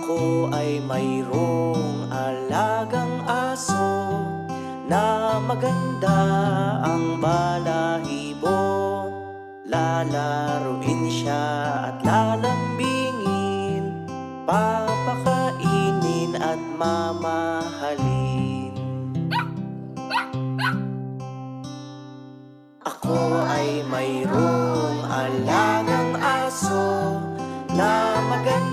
Ako ay mayroong alagang aso na maganda ang balahibo. Lalaruin siya at lalambingin, papakainin at mamahalin. Ako ay mayroong alagang aso na maganda